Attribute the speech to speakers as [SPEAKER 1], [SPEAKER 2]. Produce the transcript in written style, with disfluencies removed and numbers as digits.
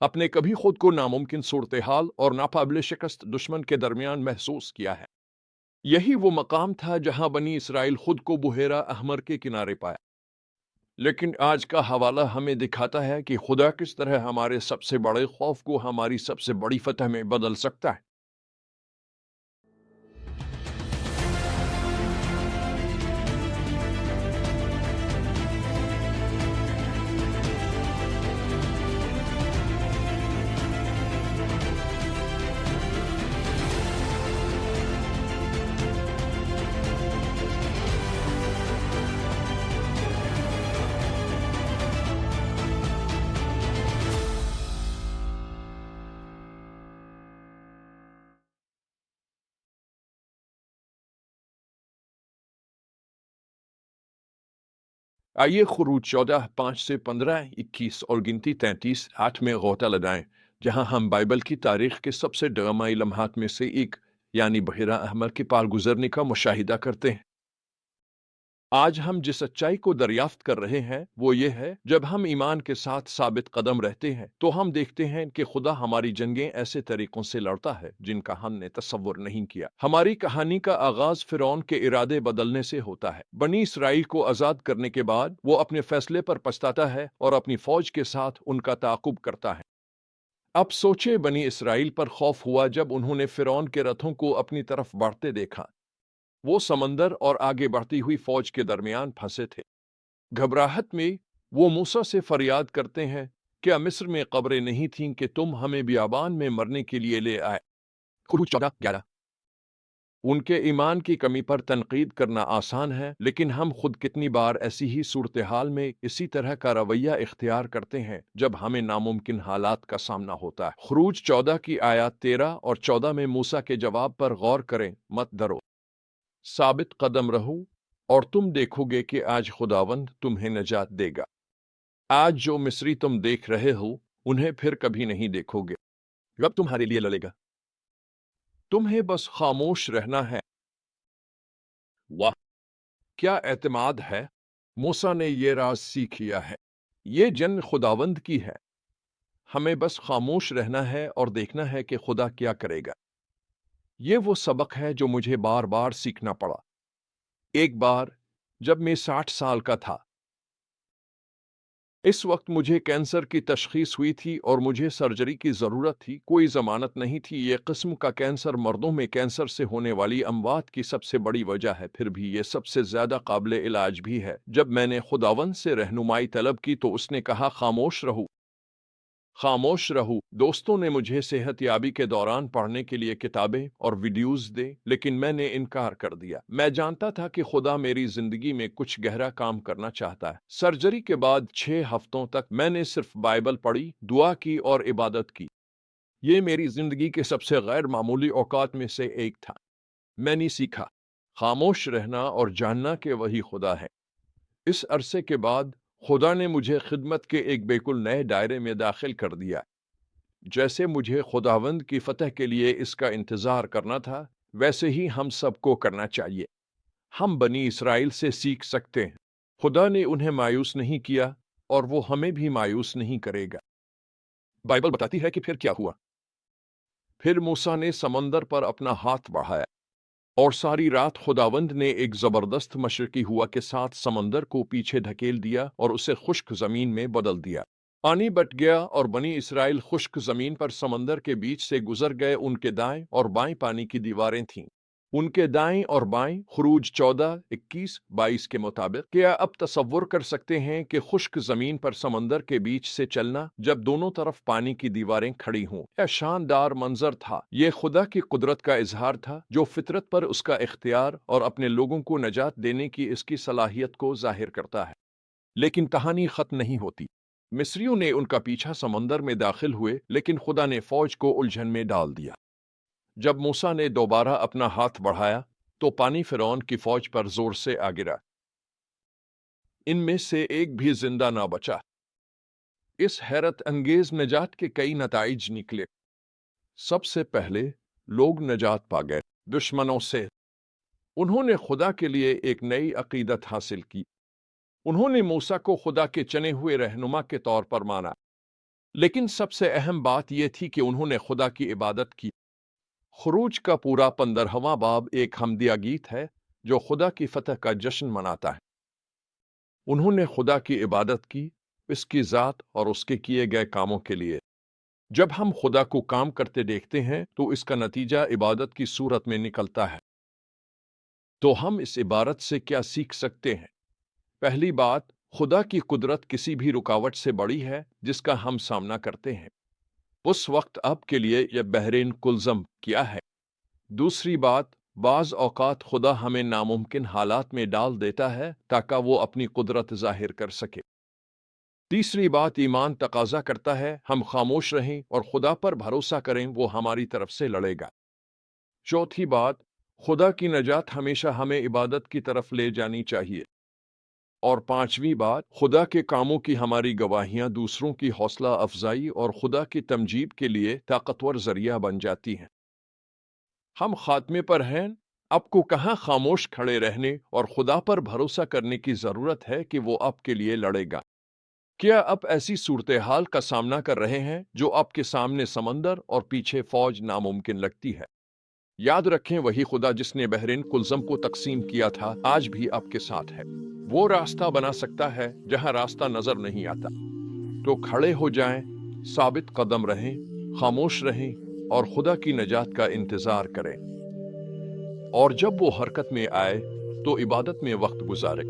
[SPEAKER 1] अपने कभी खुद को नामुमकिन सूरत हाल और नाकाबिल शिकस्त दुश्मन के दरमियान महसूस किया है? यही वो मकाम था जहां बनी इसराइल खुद को बुहेरा अहमर के किनारे पाया। लेकिन आज का हवाला हमें दिखाता है कि खुदा किस तरह हमारे सबसे बड़े खौफ को हमारी सबसे बड़ी फतह में बदल सकता है। आइए खुरूज 14, 5 से 15, 21 और गिनती 33, 8 में गौता लगाएं, जहां हम बाइबल की तारीख के सबसे ड्रामाई लम्हात में से एक यानी बहेरा अहमर के पार गुजरने का मुशाहिदा करते हैं। आज हम जिस सच्चाई को दरियाफ्त कर रहे हैं वो ये है, जब हम ईमान के साथ साबित कदम रहते हैं तो हम देखते हैं कि खुदा हमारी जंगें ऐसे तरीकों से लड़ता है जिनका हमने तसव्वुर नहीं किया। हमारी कहानी का आगाज फिरौन के इरादे बदलने से होता है। बनी इसराइल को आजाद करने के बाद वो अपने फैसले पर पछताता है और अपनी फौज के साथ उनका ताकुब करता है। अब सोचे, बनी इसराइल पर खौफ हुआ जब उन्होंने फिरौन के रथों को अपनी तरफ बढ़ते देखा। वो समंदर और आगे बढ़ती हुई फौज के दरमियान फंसे थे। घबराहट में वो मूसा से फरियाद करते हैं, क्या मिस्र में कब्रें नहीं थीं कि तुम हमें बियाबान में मरने के लिए ले आए? खुरूज 14:11। उनके ईमान की कमी पर तनकीद करना आसान है, लेकिन हम खुद कितनी बार ऐसी ही सूरत हाल में इसी तरह का रवैया इख्तियार करते हैं जब हमें नामुमकिन हालात का सामना होता है। खुरूज 14 की आयत 13 और 14 में मूसा के जवाब पर गौर करें, मत डरो, साबित कदम रहो और तुम देखोगे कि आज खुदावंद तुम्हें नजात देगा। आज जो मिस्री तुम देख रहे हो उन्हें फिर कभी नहीं देखोगे। रब तुम्हारे लिए लड़ेगा, तुम्हें बस खामोश रहना है। वाह, क्या एतमाद है! मूसा ने ये राज सीख लिया है। ये जंग खुदावंद की है, हमें बस खामोश रहना है और देखना है कि खुदा क्या करेगा। ये वो सबक है जो मुझे बार बार सीखना पड़ा। एक बार जब मैं 60 साल का था, इस वक्त मुझे कैंसर की तशखीस हुई थी और मुझे सर्जरी की ज़रूरत थी। कोई ज़मानत नहीं थी। ये किस्म का कैंसर मर्दों में कैंसर से होने वाली अमवात की सबसे बड़ी वजह है, फिर भी ये सबसे ज़्यादा काबिल इलाज भी है। जब मैंने खुदावंद से रहनुमाई तलब की तो उसने कहा, खामोश रहो, खामोश रहूं। दोस्तों ने मुझे सेहतयाबी के दौरान पढ़ने के लिए किताबें और वीडियोस दे, लेकिन मैंने इनकार कर दिया। मैं जानता था कि खुदा मेरी जिंदगी में कुछ गहरा काम करना चाहता है। सर्जरी के बाद 6 हफ्तों तक मैंने सिर्फ बाइबल पढ़ी, दुआ की और इबादत की। ये मेरी जिंदगी के सबसे गैर मामूली औकात में से एक था। मैंने सीखा खामोश रहना और जानना कि वही खुदा है। इस अरसे के बाद खुदा ने मुझे खिदमत के एक बिल्कुल नए दायरे में दाखिल कर दिया। जैसे मुझे खुदावंद की फतह के लिए इसका इंतजार करना था, वैसे ही हम सबको करना चाहिए। हम बनी इसराइल से सीख सकते हैं। खुदा ने उन्हें मायूस नहीं किया और वो हमें भी मायूस नहीं करेगा। बाइबल बताती है कि फिर क्या हुआ। फिर मूसा ने समंदर पर अपना हाथ बढ़ाया और सारी रात खुदावंद ने एक जबरदस्त मशरकी हुआ के साथ समंदर को पीछे धकेल दिया और उसे खुश्क जमीन में बदल दिया। पानी बट गया और बनी इसराइल खुश्क जमीन पर समंदर के बीच से गुजर गए। उनके दाएं और बाएं पानी की दीवारें थीं। उनके दाएं और बाएं, खुरूज 14, 21, 22 के मुताबिक। क्या अब तसव्वुर कर सकते हैं कि खुश्क जमीन पर समंदर के बीच से चलना जब दोनों तरफ पानी की दीवारें खड़ी हों? यह शानदार मंजर था। यह खुदा की कुदरत का इजहार था, जो फितरत पर उसका इख्तियार और अपने लोगों को नजात देने की इसकी सलाहियत को जाहिर करता है। लेकिन कहानी खत्म नहीं होती। मिस्रियों ने उनका पीछा समंदर में दाखिल हुए, लेकिन खुदा ने फौज को उलझन में डाल दिया। जब मूसा ने दोबारा अपना हाथ बढ़ाया तो पानी फिरौन की फौज पर जोर से आ गिरा। इनमें से एक भी जिंदा ना बचा। इस हैरत अंगेज निजात के कई नताइज निकले। सबसे पहले लोग निजात पा गए दुश्मनों से। उन्होंने खुदा के लिए एक नई अकीदत हासिल की। उन्होंने मूसा को खुदा के चने हुए रहनुमा के तौर पर माना। लेकिन सबसे अहम बात यह थी कि उन्होंने खुदा की इबादत की। खुरूज का पूरा 15वां बाब एक हमदिया गीत है जो खुदा की फतह का जश्न मनाता है। उन्होंने खुदा की इबादत की, इसकी ज़ात और उसके किए गए कामों के लिए। जब हम खुदा को काम करते देखते हैं तो इसका नतीजा इबादत की सूरत में निकलता है। तो हम इस इबारत से क्या सीख सकते हैं? पहली बात, खुदा की कुदरत किसी भी रुकावट से बड़ी है जिसका हम सामना करते हैं। उस वक्त अब के लिए यह बहरीन कुलज़म क्या है। दूसरी बात, बाज़ औक़ात खुदा हमें नामुमकिन हालात में डाल देता है ताकि वो अपनी कुदरत ज़ाहिर कर सके। तीसरी बात, ईमान तकाज़ा करता है हम खामोश रहें और खुदा पर भरोसा करें, वो हमारी तरफ से लड़ेगा। चौथी बात, खुदा की नजात हमेशा हमें इबादत की तरफ ले जानी चाहिए। और पांचवी बात, खुदा के कामों की हमारी गवाहियां दूसरों की हौसला अफजाई और खुदा की तमजीद के लिए ताकतवर जरिया बन जाती हैं। हम खात्मे पर हैं, आपको कहाँ खामोश खड़े रहने और खुदा पर भरोसा करने की जरूरत है कि वो आपके लिए लड़ेगा। क्या आप ऐसी सूरत हाल का सामना कर रहे हैं जो आपके सामने समंदर और पीछे फौज नामुमकिन लगती है? याद रखें, वही खुदा जिसने बहरीन कुलज़म को तकसीम किया था आज भी आपके साथ है। वो रास्ता बना सकता है जहां रास्ता नजर नहीं आता। तो खड़े हो जाएं, साबित कदम रहें, खामोश रहें और खुदा की नजात का इंतजार करें। और जब वो हरकत में आए तो इबादत में वक्त गुजारें।